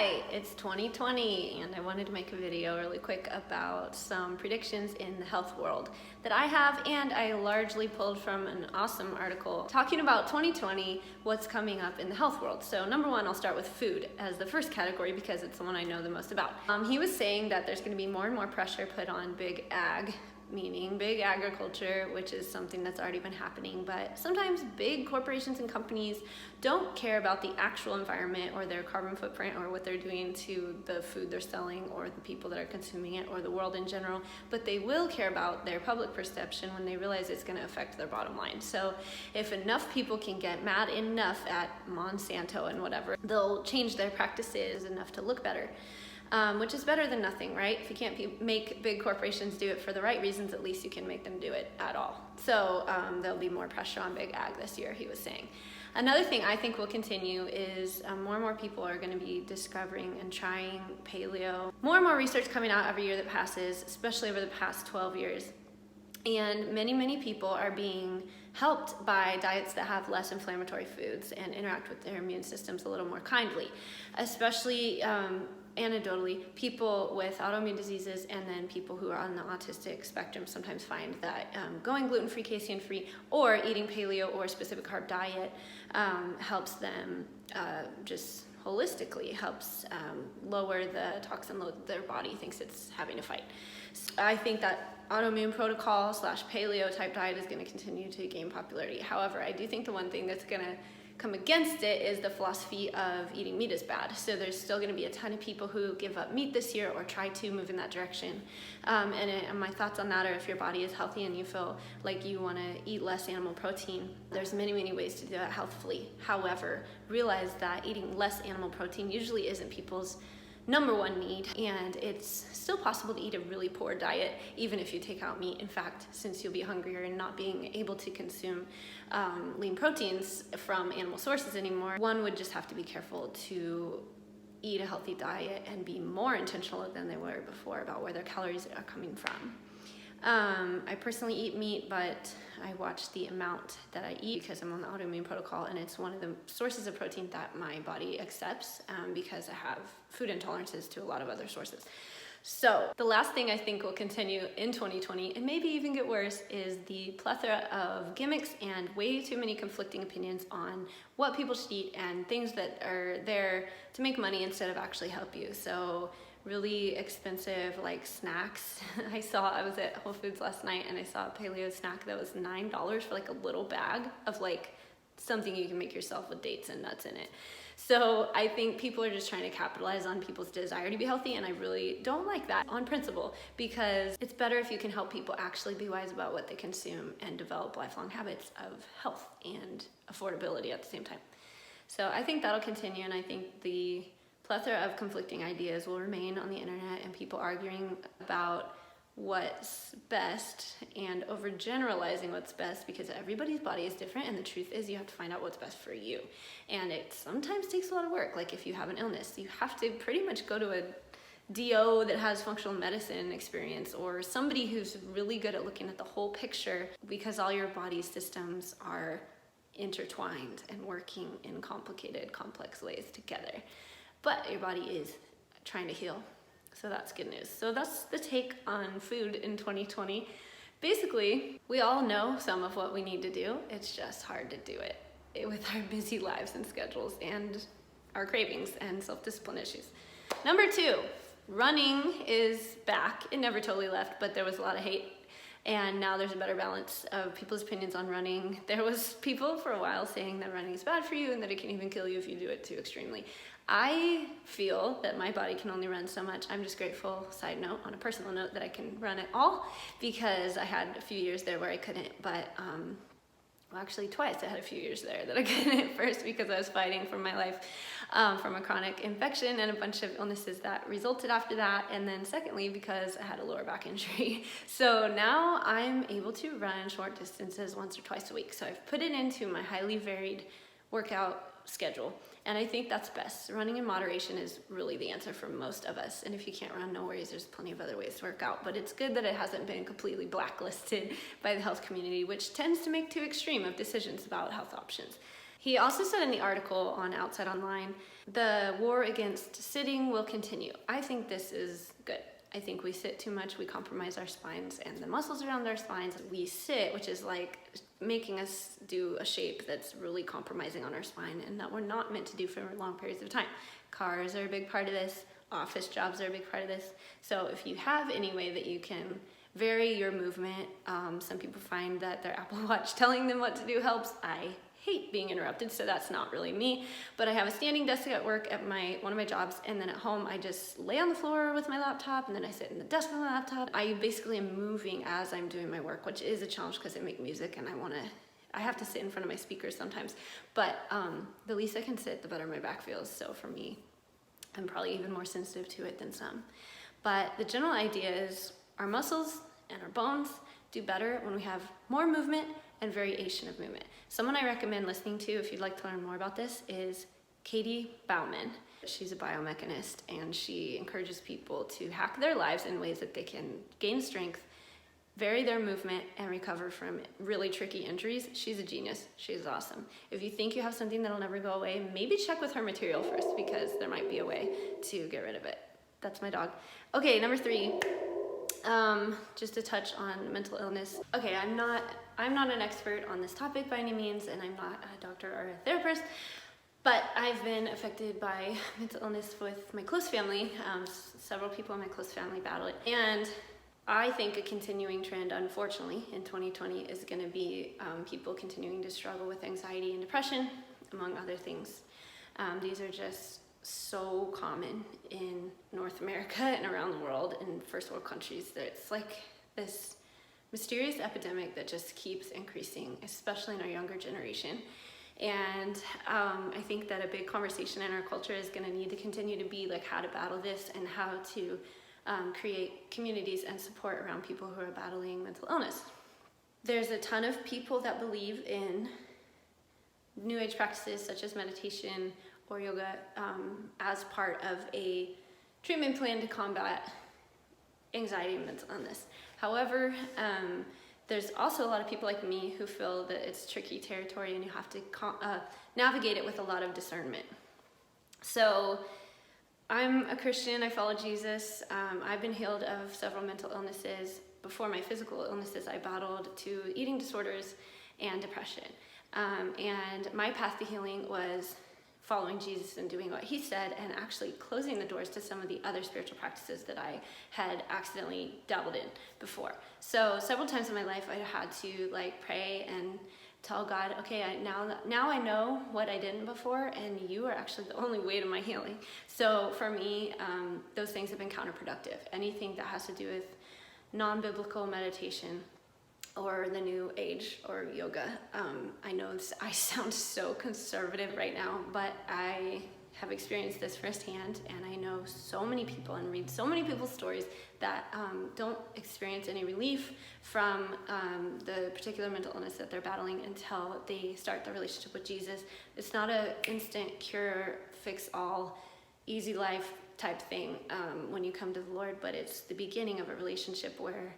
Hi, it's 2020 and I wanted to make a video really quick about some predictions in the health world that I have, and I largely pulled from an awesome article talking about 2020, what's coming up in the health world. So number one, I'll start with food as the first category because it's the one I know the most about. He was saying that there's going to be more and more pressure put on big ag, meaning big agriculture, which is something that's already been happening, but sometimes big corporations and companies don't care about the actual environment or their carbon footprint or what they're doing to the food they're selling or the people that are consuming it or the world in general, but they will care about their public perception when they realize it's going to affect their bottom line. So if enough people can get mad enough at Monsanto and whatever, they'll change their practices enough to look better. Which is better than nothing, right? If you can't make big corporations do it for the right reasons, at least you can make them do it at all. So there'll be more pressure on big ag this year, he was saying. Another thing I think will continue is more and more people are going to be discovering and trying paleo. More and more research coming out every year that passes, especially over the past 12 years. And many people are being helped by diets that have less inflammatory foods and interact with their immune systems a little more kindly, especially anecdotally, people with autoimmune diseases and then people who are on the autistic spectrum sometimes find that going gluten-free, casein-free, or eating paleo or a specific carb diet helps them just holistically helps lower the toxin load that their body thinks it's having to fight. So I think that autoimmune protocol / paleo type diet is going to continue to gain popularity. However, I do think the one thing that's going to come against it is the philosophy of eating meat is bad. So there's still going to be a ton of people who give up meat this year or try to move in that direction. And my thoughts on that are, if your body is healthy and you feel like you want to eat less animal protein, there's many ways to do that healthfully. However, realize that eating less animal protein usually isn't people's number one need, and it's still possible to eat a really poor diet even if you take out meat. In fact, since you'll be hungrier and not being able to consume lean proteins from animal sources anymore, one would just have to be careful to eat a healthy diet and be more intentional than they were before about where their calories are coming from. I personally eat meat, but I watch the amount that I eat because I'm on the autoimmune protocol, and it's one of the sources of protein that my body accepts because I have food intolerances to a lot of other sources. So the last thing I think will continue in 2020, and maybe even get worse, is the plethora of gimmicks and way too many conflicting opinions on what people should eat and things that are there to make money instead of actually help you. So really expensive like snacks. I was at Whole Foods last night and I saw a paleo snack that was $9 for like a little bag of like something you can make yourself with dates and nuts in it. So I think people are just trying to capitalize on people's desire to be healthy, and I really don't like that on principle, because it's better if you can help people actually be wise about what they consume and develop lifelong habits of health and affordability at the same time. So I think that'll continue, and I think the plethora of conflicting ideas will remain on the internet, and people arguing about what's best and overgeneralizing what's best, because everybody's body is different, and the truth is you have to find out what's best for you. And it sometimes takes a lot of work. Like if you have an illness, you have to pretty much go to a DO that has functional medicine experience or somebody who's really good at looking at the whole picture, because all your body's systems are intertwined and working in complicated, complex ways together. But your body is trying to heal. So that's good news. So that's the take on food in 2020. Basically, we all know some of what we need to do. It's just hard to do it with our busy lives and schedules and our cravings and self-discipline issues. Number two, running is back. It never totally left, but there was a lot of hate. And now there's a better balance of people's opinions on running. There was people for a while saying that running is bad for you and that it can even kill you if you do it too extremely. I feel that my body can only run so much. I'm just grateful, side note, on a personal note, that I can run at all, because I had a few years there where I couldn't, but well, actually twice I had a few years there that I couldn't. First because I was fighting for my life from a chronic infection and a bunch of illnesses that resulted after that, and then secondly because I had a lower back injury. So now I'm able to run short distances once or twice a week. So I've put it into my highly varied workout schedule, and I think that's best. Running in moderation is really the answer for most of us, and if you can't run, no worries, there's plenty of other ways to work out, but it's good that it hasn't been completely blacklisted by the health community, which tends to make too extreme of decisions about health options. He also said in the article on Outside Online, the war against sitting will continue. I think this is good. I think we sit too much, we compromise our spines and the muscles around our spines. We sit, which is like making us do a shape that's really compromising on our spine and that we're not meant to do for long periods of time. Cars are a big part of this. Office jobs are a big part of this. So if you have any way that you can vary your movement, some people find that their Apple Watch telling them what to do helps. I hate being interrupted, so that's not really me. But I have a standing desk at work at one of my jobs, and then at home I just lay on the floor with my laptop, and then I sit in the desk with my laptop. I basically am moving as I'm doing my work, which is a challenge because I make music and I have to sit in front of my speakers sometimes. But the least I can sit, the better my back feels. So for me, I'm probably even more sensitive to it than some. But the general idea is our muscles and our bones do better when we have more movement and variation of movement. Someone I recommend listening to if you'd like to learn more about this is Katie Bauman. She's a biomechanist and she encourages people to hack their lives in ways that they can gain strength, vary their movement, and recover from really tricky injuries. She's a genius. She's awesome. If you think you have something that'll never go away, maybe check with her material first because there might be a way to get rid of it. That's my dog. Okay, number 3. Just to touch on mental illness. Okay, I'm not an expert on this topic by any means, and I'm not a doctor or a therapist, but I've been affected by mental illness with my close family. Several people in my close family battle it, and I think a continuing trend, unfortunately, in 2020 is going to be people continuing to struggle with anxiety and depression, among other things. These are just so common in North America and around the world in first world countries that it's like this mysterious epidemic that just keeps increasing, especially in our younger generation. And I think that a big conversation in our culture is going to need to continue to be like how to battle this and how to create communities and support around people who are battling mental illness. There's a ton of people that believe in New Age practices such as meditation or yoga as part of a treatment plan to combat anxiety and mental illness. However, there's also a lot of people like me who feel that it's tricky territory and you have to navigate it with a lot of discernment. So I'm a Christian, I follow Jesus. I've been healed of several mental illnesses. Before my physical illnesses, I battled to eating disorders and depression. And my path to healing was following Jesus and doing what he said and actually closing the doors to some of the other spiritual practices that I had accidentally dabbled in before. So several times in my life I had to like pray and tell God, okay, now I know what I didn't before, and you are actually the only way to my healing. So for me, those things have been counterproductive. Anything that has to do with non-biblical meditation or the New Age or yoga. I know I sound so conservative right now, but I have experienced this firsthand, and I know so many people and read so many people's stories that don't experience any relief from the particular mental illness that they're battling until they start their relationship with Jesus. It's not an instant cure, fix all, easy life type thing when you come to the Lord, but it's the beginning of a relationship where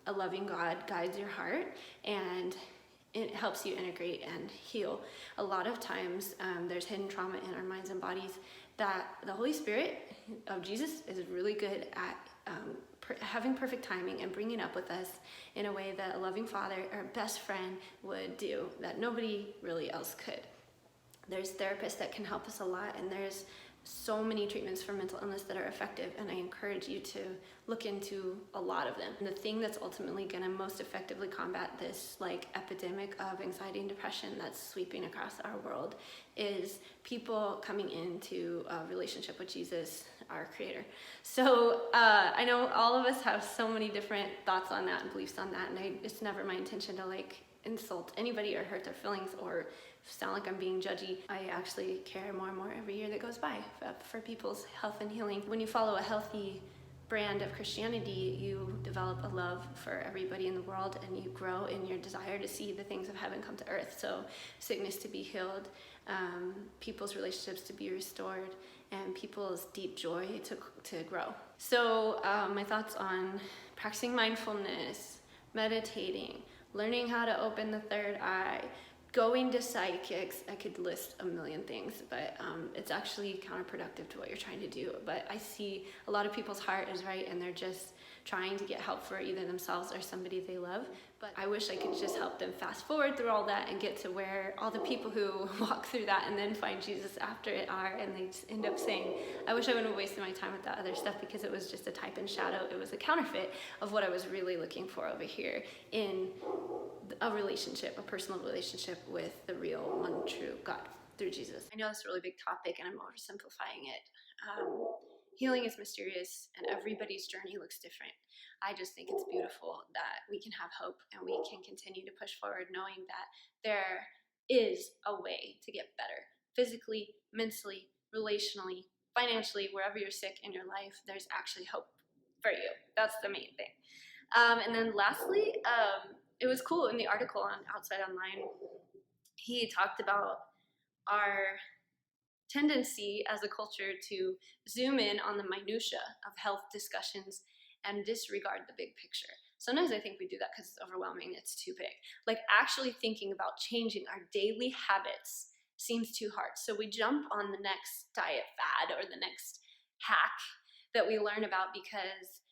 a loving God guides your heart and it helps you integrate and heal. A lot of times there's hidden trauma in our minds and bodies that the Holy Spirit of Jesus is really good at having perfect timing and bringing up with us in a way that a loving father or best friend would do that nobody really else could. There's therapists that can help us a lot, and there's so many treatments for mental illness that are effective, and I encourage you to look into a lot of them. And the thing that's ultimately going to most effectively combat this like epidemic of anxiety and depression that's sweeping across our world is people coming into a relationship with Jesus, our Creator. So I know all of us have so many different thoughts on that and beliefs on that, and it's never my intention to like insult anybody or hurt their feelings or sound like I'm being judgy. I actually care more and more every year that goes by for people's health and healing. When you follow a healthy brand of Christianity, you develop a love for everybody in the world, and you grow in your desire to see the things of heaven come to earth. So sickness to be healed, people's relationships to be restored, and people's deep joy to grow. So my thoughts on practicing mindfulness, meditating, learning how to open the third eye, going to psychics, I could list a million things, but it's actually counterproductive to what you're trying to do. But I see a lot of people's heart is right, and they're just trying to get help for either themselves or somebody they love. But I wish I could just help them fast forward through all that and get to where all the people who walk through that and then find Jesus after it are, and they just end up saying, I wish I wouldn't have wasted my time with that other stuff, because it was just a type and shadow. It was a counterfeit of what I was really looking for over here in a relationship, a personal relationship with the real one true God through Jesus. I know it's a really big topic and I'm oversimplifying it. Healing is mysterious and everybody's journey looks different. I just think it's beautiful that we can have hope and we can continue to push forward knowing that there is a way to get better physically, mentally, relationally, financially, wherever you're sick in your life, there's actually hope for you. That's the main thing. And then lastly, it was cool in the article on Outside Online, he talked about our tendency as a culture to zoom in on the minutia of health discussions and disregard the big picture. Sometimes I think we do that because it's overwhelming, it's too big. Like actually thinking about changing our daily habits seems too hard. So we jump on the next diet fad or the next hack that we learn about, because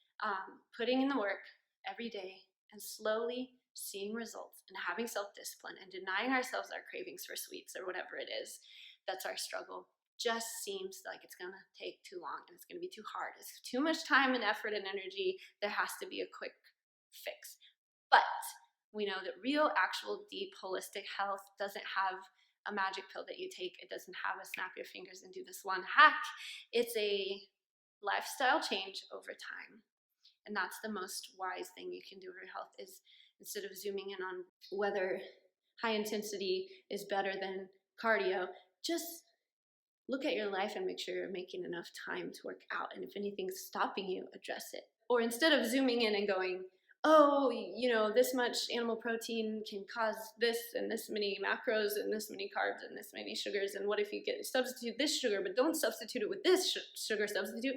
putting in the work every day and slowly seeing results and having self-discipline and denying ourselves our cravings for sweets or whatever it is, that's our struggle, just seems like it's gonna take too long and it's gonna be too hard. It's too much time and effort and energy. There has to be a quick fix. But we know that real, actual, deep, holistic health doesn't have a magic pill that you take. It doesn't have a snap your fingers and do this one hack. It's a lifestyle change over time. And that's the most wise thing you can do for your health, is instead of zooming in on whether high intensity is better than cardio, just look at your life and make sure you're making enough time to work out. And if anything's stopping you, address it. Or instead of zooming in and going, oh, you know, this much animal protein can cause this and this many macros and this many carbs and this many sugars, and what if you get substitute this sugar, but don't substitute it with this sugar substitute?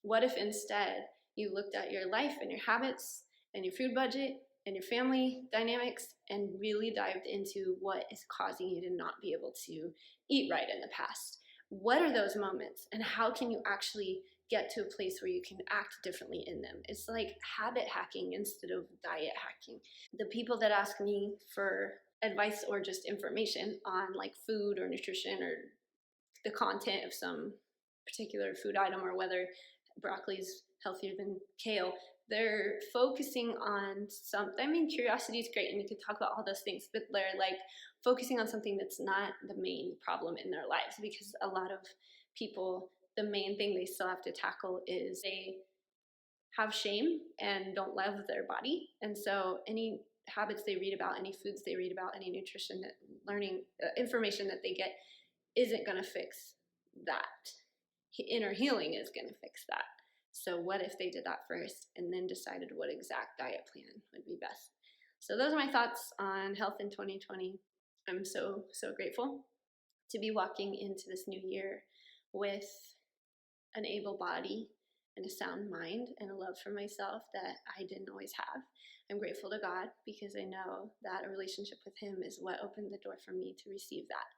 What if instead you looked at your life and your habits and your food budget and your family dynamics and really dived into what is causing you to not be able to eat right in the past? What are those moments, and how can you actually get to a place where you can act differently in them? It's like habit hacking instead of diet hacking. The people that ask me for advice or just information on like food or nutrition or the content of some particular food item, or whether broccoli is healthier than kale, they're focusing on something. I mean, curiosity is great and you can talk about all those things, but they're like focusing on something that's not the main problem in their lives, because a lot of people, the main thing they still have to tackle is they have shame and don't love their body. And so any habits they read about, any foods they read about, any nutrition that learning information that they get isn't going to fix that. Inner healing is going to fix that. So what if they did that first and then decided what exact diet plan would be best? So those are my thoughts on health in 2020. I'm so grateful to be walking into this new year with an able body and a sound mind and a love for myself that I didn't always have. I'm grateful to God because I know that a relationship with Him is what opened the door for me to receive that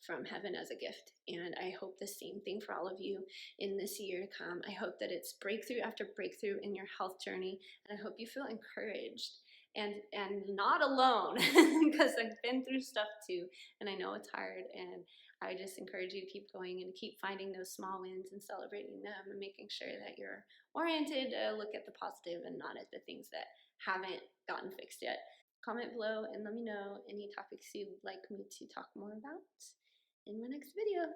from heaven as a gift. And I hope the same thing for all of you in this year to come. I hope that it's breakthrough after breakthrough in your health journey, and I hope you feel encouraged and not alone, because I've been through stuff too, and I know it's hard, and I just encourage you to keep going and keep finding those small wins and celebrating them and making sure that you're oriented to look at the positive and not at the things that haven't gotten fixed yet. Comment below and let me know any topics you'd like me to talk more about in my next video.